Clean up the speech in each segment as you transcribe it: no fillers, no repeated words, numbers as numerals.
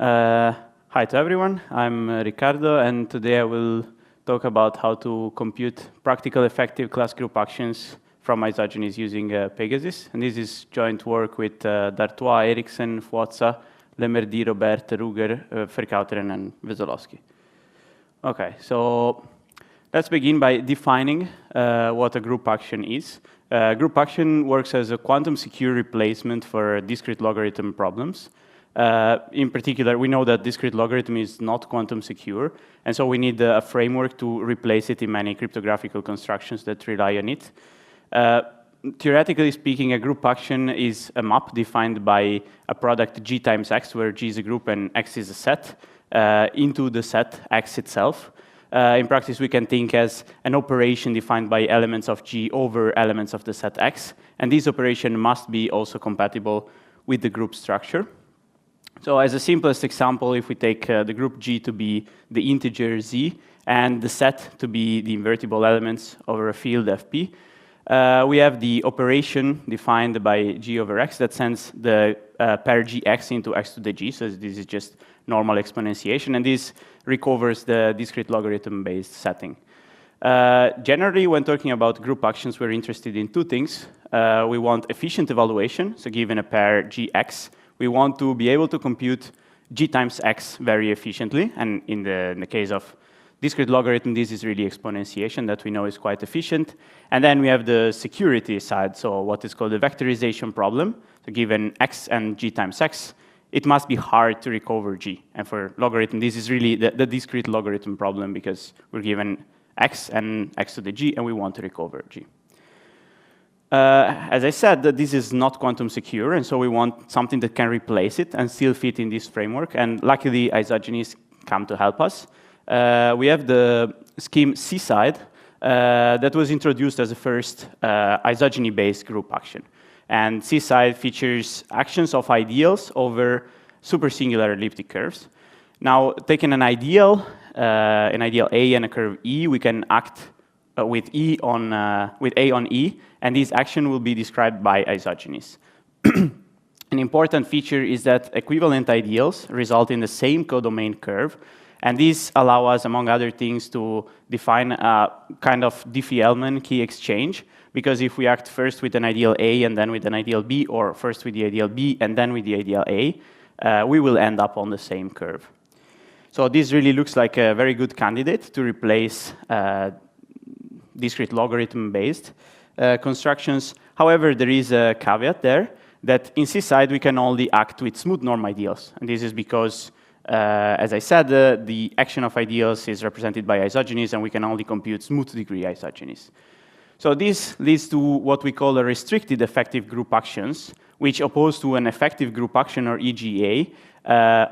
Hi to everyone, I'm Riccardo, and today I will talk about how to compute practical effective class group actions from isogenies using PEGASIS. And this is joint work with D'Artois, Eriksen, Fuozza, Lemerdi, Robert, Ruger, Vercauteren, and Veselowski. Okay, so let's begin by defining what a group action is. Group action works as a quantum secure replacement for discrete logarithm problems. In particular, we know that discrete logarithm is not quantum secure, and so we need a framework to replace it in many cryptographic constructions that rely on it. Theoretically speaking, a group action is a map defined by a product G times X, where G is a group and X is a set, into the set X itself. In practice, we can think as an operation defined by elements of G over elements of the set X, and this operation must be also compatible with the group structure. So as a simplest example, if we take the group G to be the integer Z and the set to be the invertible elements over a field Fp, we have the operation defined by G over X that sends the pair Gx into X to the G, so this is just normal exponentiation, and this recovers the discrete logarithm-based setting. Generally, when talking about group actions, we're interested in two things. We want efficient evaluation, so given a pair Gx, we want to be able to compute G times X very efficiently, and in the case of discrete logarithm, this is really exponentiation that we know is quite efficient. And then we have the security side, so what is called the vectorization problem. So given X and G times X, it must be hard to recover G. And for logarithm, this is really the discrete logarithm problem because we're given X and X to the G, and we want to recover G. As I said, this is not quantum secure, and so we want something that can replace it and still fit in this framework. And luckily, isogenies come to help us. We have the scheme CSIDH that was introduced as a first isogeny-based group action. And CSIDH features actions of ideals over supersingular elliptic curves. Now, taking an ideal A and a curve E, we can act with A on E, and this action will be described by isogenies. An important feature is that equivalent ideals result in the same codomain curve, and these allow us, among other things, to define a kind of Diffie-Hellman key exchange, because if we act first with an ideal A and then with an ideal B, or first with the ideal B and then with the ideal A, we will end up on the same curve. So this really looks like a very good candidate to replace discrete logarithm-based constructions. However, there is a caveat there that in CSIDH we can only act with smooth norm ideals, and this is because as I said, the action of ideals is represented by isogenies, and we can only compute smooth degree isogenies. So this leads to what we call a restricted effective group actions, which, opposed to an effective group action or EGA,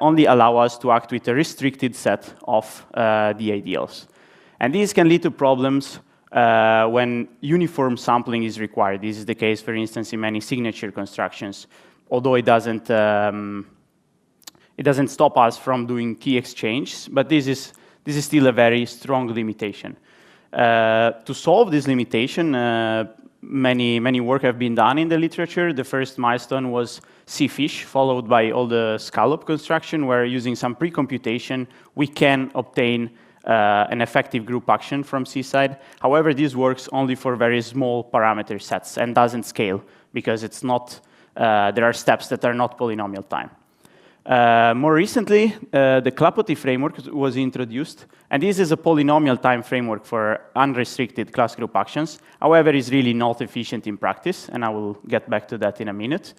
only allow us to act with a restricted set of the ideals. And these can lead to problems when uniform sampling is required. This is the case, for instance, in many signature constructions, although it doesn't stop us from doing key exchanges, but this is still a very strong limitation. To solve this limitation, many work have been done in the literature. The first milestone was CFISH, followed by all the scallop construction, where using some pre-computation, we can obtain an effective group action from CSIDH. However, this works only for very small parameter sets and doesn't scale, because it's not, there are steps that are not polynomial time. More recently, the CLaPoTi framework was introduced, and this is a polynomial time framework for unrestricted class group actions. However, it's really not efficient in practice, and I will get back to that in a minute.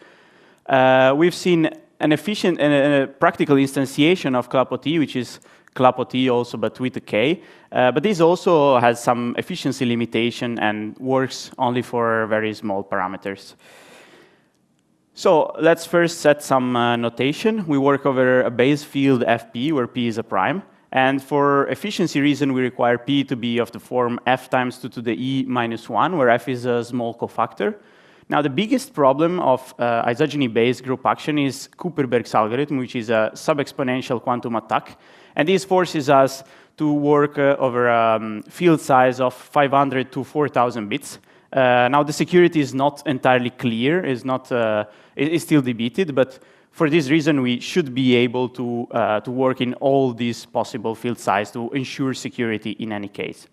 We've seen an efficient and a practical instantiation of CLaPoTi, which is CLaPoTi also, but with a K. But this also has some efficiency limitation and works only for very small parameters. So let's first set some notation. We work over a base field Fp, where P is a prime. And for efficiency reason, we require P to be of the form F times 2 to the E minus 1, where F is a small cofactor. Now, the biggest problem of isogeny-based group action is Kuperberg's algorithm, which is a sub-exponential quantum attack. And this forces us to work over a field size of 500 to 4,000 bits. Now, the security is not entirely clear, is still debated, but for this reason, we should be able to work in all these possible field sizes to ensure security in any case.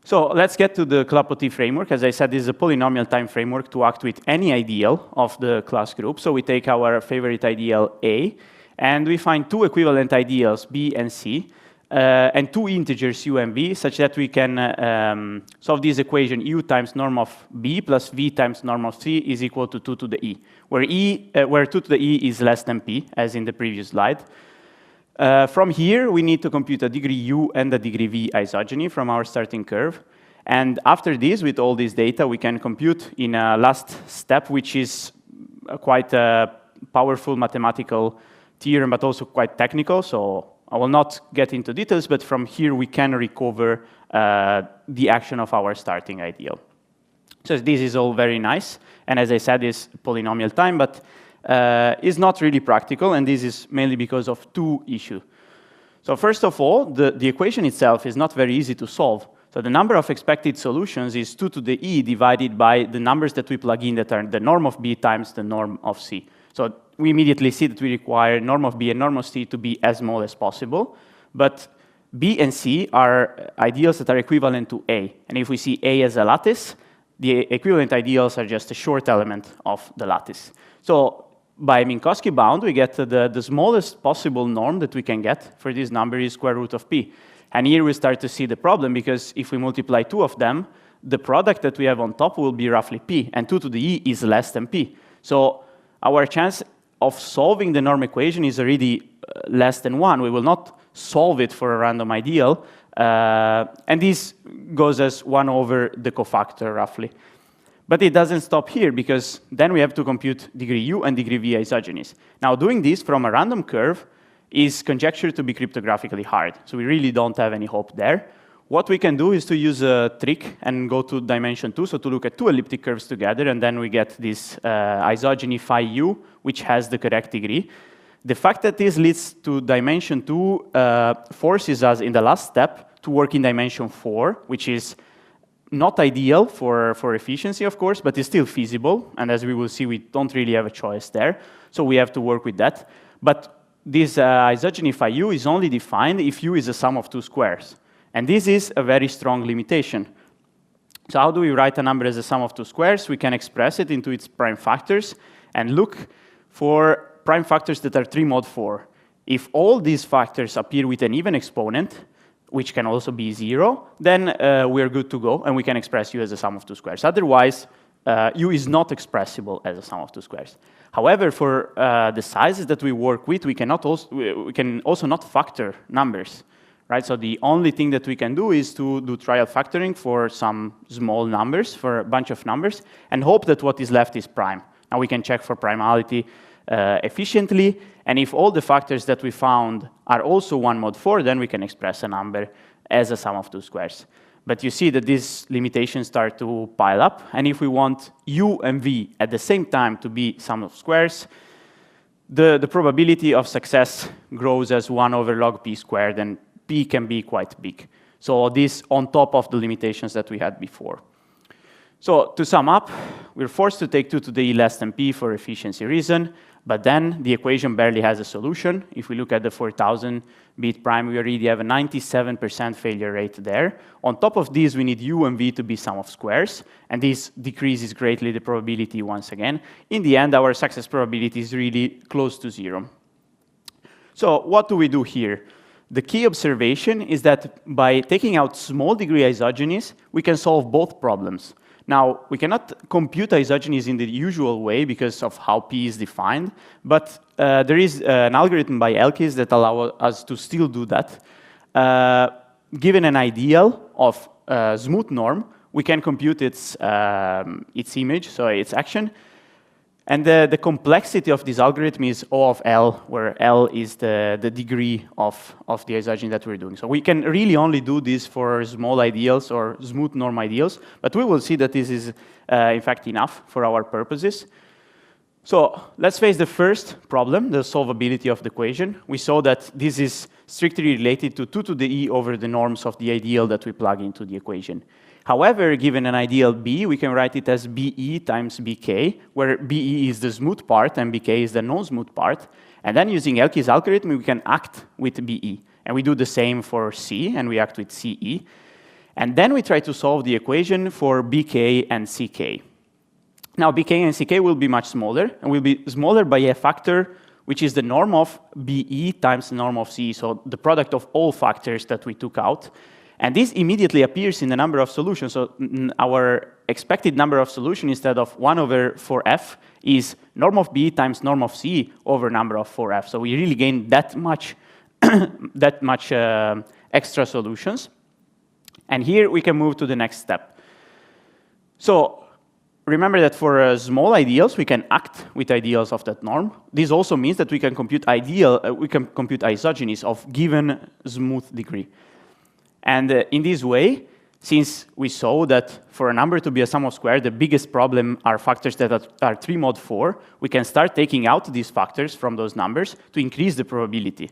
So let's get to the KLaPoTi framework. As I said, this is a polynomial time framework to act with any ideal of the class group. So we take our favorite ideal A, and we find two equivalent ideals, B and C, and two integers, U and V, such that we can solve this equation, U times norm of B plus V times norm of C is equal to 2 to the E, where 2 to the E is less than P, as in the previous slide. From here, we need to compute a degree U and a degree V isogeny from our starting curve. And after this, with all this data, we can compute in a last step, which is quite a powerful mathematical theorem, but also quite technical. So I will not get into details, but from here, we can recover the action of our starting ideal. So this is all very nice. And as I said, it's polynomial time, but is not really practical, and this is mainly because of two issues. So first of all, the equation itself is not very easy to solve. So the number of expected solutions is 2 to the E divided by the numbers that we plug in that are the norm of B times the norm of C. So we immediately see that we require norm of B and norm of C to be as small as possible. But B and C are ideals that are equivalent to A. And if we see A as a lattice, the equivalent ideals are just a short element of the lattice. So by Minkowski bound, we get the smallest possible norm that we can get for this number is square root of P. And here we start to see the problem, because if we multiply two of them, the product that we have on top will be roughly P, and 2 to the E is less than P. So our chance of solving the norm equation is already less than 1. We will not solve it for a random ideal, and this goes as 1 over the cofactor, roughly. But it doesn't stop here, because then we have to compute degree U and degree V isogenies. Now, doing this from a random curve is conjectured to be cryptographically hard, so we really don't have any hope there. What we can do is to use a trick and go to dimension 2, so to look at two elliptic curves together, and then we get this isogeny phi U, which has the correct degree. The fact that this leads to dimension 2 forces us in the last step to work in dimension 4, which is not ideal for efficiency, of course, but it's still feasible. And as we will see, we don't really have a choice there. So we have to work with that. But this isogeny phi U is only defined if U is a sum of two squares. And this is a very strong limitation. So how do we write a number as a sum of two squares? We can express it into its prime factors and look for prime factors that are 3 mod 4. If all these factors appear with an even exponent, which can also be 0, then we're good to go, and we can express U as a sum of two squares. Otherwise, U is not expressible as a sum of two squares. However, for the sizes that we work with, we can also not factor numbers, right? So the only thing that we can do is to do trial factoring for some small numbers, for a bunch of numbers, and hope that what is left is prime. Now we can check for primality efficiently, and if all the factors that we found are also 1 mod 4, then we can express a number as a sum of two squares. But you see that these limitations start to pile up, and if we want U and V at the same time to be sum of squares, the probability of success grows as 1 over log P squared, and P can be quite big. So this on top of the limitations that we had before. So to sum up, we're forced to take 2 to the E less than P for efficiency reason, but then the equation barely has a solution. If we look at the 4000 bit prime, we already have a 97% failure rate there. On top of this, we need U and V to be sum of squares, and this decreases greatly the probability once again. In the end, our success probability is really close to 0. So what do we do here? The key observation is that by taking out small degree isogenies, we can solve both problems. Now, we cannot compute isogenies in the usual way because of how P is defined, but there is an algorithm by Elkis that allows us to still do that. Given an ideal of smooth norm, we can compute its image, so its action. And the complexity of this algorithm is O of L, where L is the degree of the isogeny that we're doing. So we can really only do this for small ideals or smooth norm ideals, but we will see that this is, in fact, enough for our purposes. So let's face the first problem, the solvability of the equation. We saw that this is strictly related to 2 to the E over the norms of the ideal that we plug into the equation. However, given an ideal B, we can write it as BE times BK, where BE is the smooth part and BK is the non-smooth part. And then using Elki's algorithm, we can act with BE. And we do the same for C, and we act with CE. And then we try to solve the equation for BK and CK. Now, BK and CK will be much smaller, and will be smaller by a factor which is the norm of BE times the norm of CE, so the product of all factors that we took out. And this immediately appears in the number of solutions. So our expected number of solutions instead of 1 over 4f is norm of BE times norm of CE over number of 4f. So we really gain that much, extra solutions. And here we can move to the next step. So remember that for small ideals, we can act with ideals of that norm. This also means that we can compute isogenies of given smooth degree. And in this way, since we saw that for a number to be a sum of squares, the biggest problem are factors that are 3 mod 4, we can start taking out these factors from those numbers to increase the probability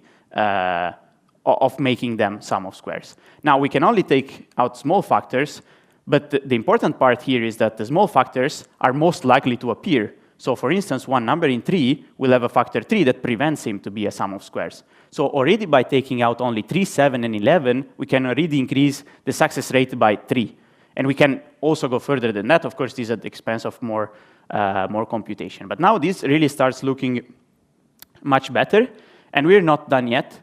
of making them sum of squares. Now, we can only take out small factors, but the important part here is that the small factors are most likely to appear. So for instance, one number in 3 will have a factor 3 that prevents him to be a sum of squares. So already by taking out only 3, 7, and 11, we can already increase the success rate by 3. And we can also go further than that. Of course, this is at the expense of more computation. But now this really starts looking much better. And we're not done yet,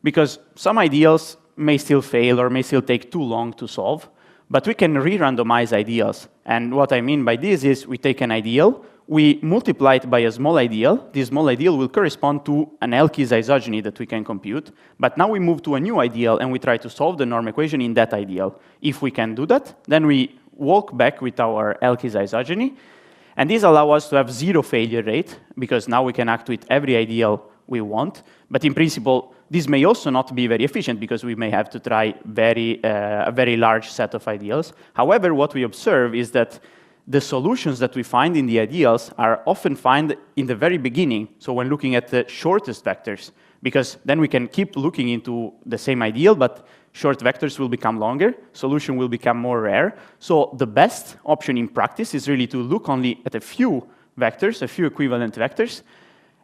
because some ideals may still fail or may still take too long to solve. But we can re-randomize ideals. And what I mean by this is we take an ideal, we multiply it by a small ideal. This small ideal will correspond to an Elki's isogeny that we can compute. But now we move to a new ideal, and we try to solve the norm equation in that ideal. If we can do that, then we walk back with our Elki's isogeny. And this allows us to have 0 failure rate, because now we can act with every ideal we want. But in principle, this may also not be very efficient, because we may have to try a very large set of ideals. However, what we observe is that the solutions that we find in the ideals are often found in the very beginning, so when looking at the shortest vectors, because then we can keep looking into the same ideal, but short vectors will become longer, solution will become more rare. So the best option in practice is really to look only at a few vectors, a few equivalent vectors,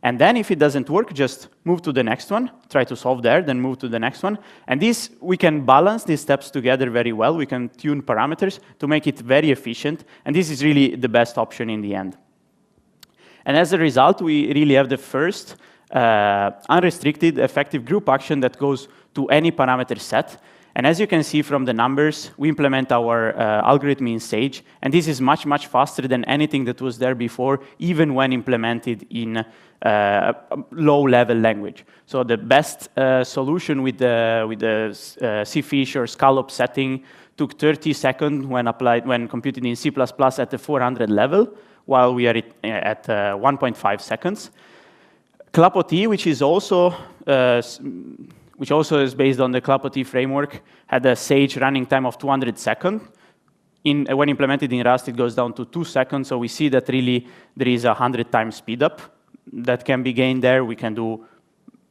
and then if it doesn't work, just move to the next one, try to solve there, then move to the next one. And this, we can balance these steps together very well. We can tune parameters to make it very efficient. And this is really the best option in the end. And as a result, we really have the first unrestricted effective group action that goes to any parameter set. And as you can see from the numbers, we implement our algorithm in Sage. And this is much, much faster than anything that was there before, even when implemented in low-level language. So the best solution with the CFish or scallop setting took 30 seconds when computed in C++ at the 400 level, while we are at 1.5 seconds. CLAPOTi, which also is based on the CLAPOTi framework, had a Sage running time of 200 seconds. When implemented in Rust, it goes down to 2 seconds. So we see that really there is a 100 times speedup that can be gained there. We can do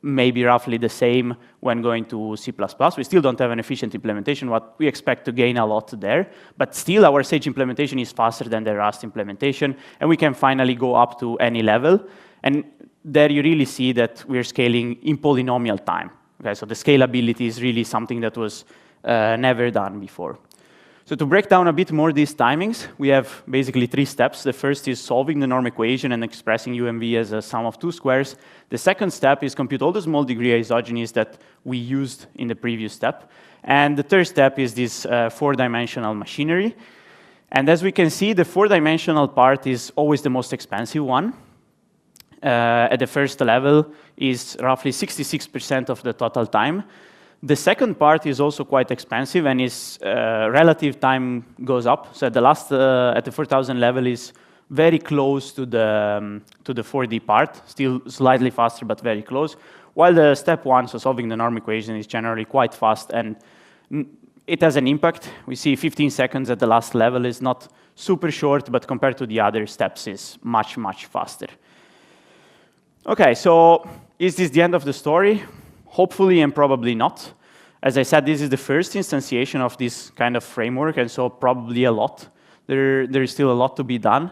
maybe roughly the same when going to C++. We still don't have an efficient implementation. What we expect to gain a lot there. But still, our Sage implementation is faster than the Rust implementation. And we can finally go up to any level. And there you really see that we're scaling in polynomial time. Okay, so the scalability is really something that was never done before. So to break down a bit more these timings, we have basically 3 steps. The first is solving the norm equation and expressing UMV as a sum of 2 squares. The second step is compute all the small degree isogenies that we used in the previous step. And the third step is this 4-dimensional machinery. And as we can see, the 4-dimensional part is always the most expensive one. At the first level is roughly 66% of the total time. The second part is also quite expensive, and its relative time goes up. So at the 4000 level is very close to the 4D part, still slightly faster, but very close. While the step 1, so solving the norm equation, is generally quite fast, and it has an impact. We see 15 seconds at the last level is not super short, but compared to the other steps is much, much faster. Okay, so is this the end of the story? Hopefully and probably not. As I said, this is the first instantiation of this kind of framework, and so probably a lot. There is still a lot to be done.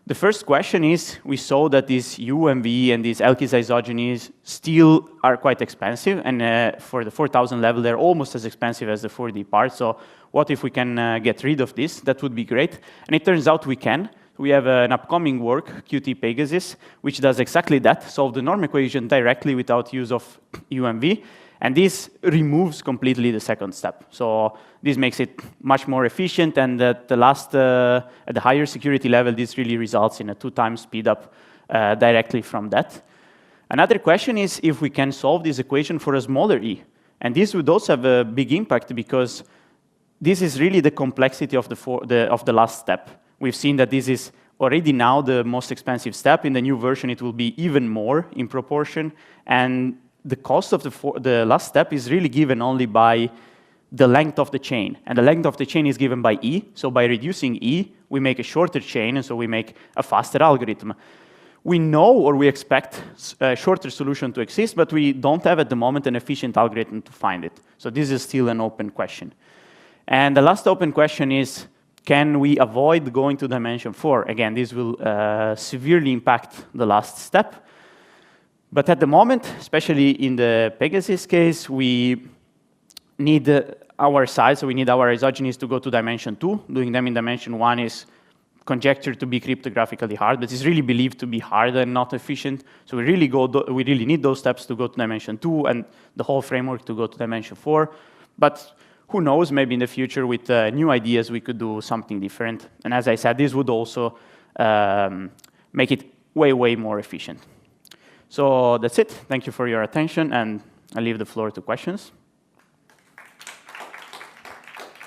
The first question is, we saw that these UMV and these Elkis isogenies still are quite expensive, and for the 4000 level, they're almost as expensive as the 4D part. So what if we can get rid of this? That would be great. And it turns out we can. We have an upcoming work, Qt PEGASIS, which does exactly that, solve the norm equation directly without use of UMV. And this removes completely the second step. So this makes it much more efficient, and at the higher security level, this really results in a 2x speed up directly from that. Another question is if we can solve this equation for a smaller e. And this would also have a big impact, because this is really the complexity of the last step. We've seen that this is already now the most expensive step. In the new version, it will be even more in proportion. And the cost of the last step is really given only by the length of the chain. And the length of the chain is given by E. So by reducing E, we make a shorter chain, and so we make a faster algorithm. We know, or we expect, a shorter solution to exist, but we don't have at the moment an efficient algorithm to find it. So this is still an open question. And the last open question is, can we avoid going to dimension 4? Again, this will severely impact the last step. But at the moment, especially in the PEGASIS case, we need our size, so we need our isogenies to go to dimension 2. Doing them in dimension 1 is conjectured to be cryptographically hard, but it's really believed to be hard and not efficient. So we really need those steps to go to dimension 2 and the whole framework to go to dimension 4. But who knows, maybe in the future with new ideas we could do something different. And as I said, this would also make it way, way more efficient. So that's it. Thank you for your attention, and I leave the floor to questions.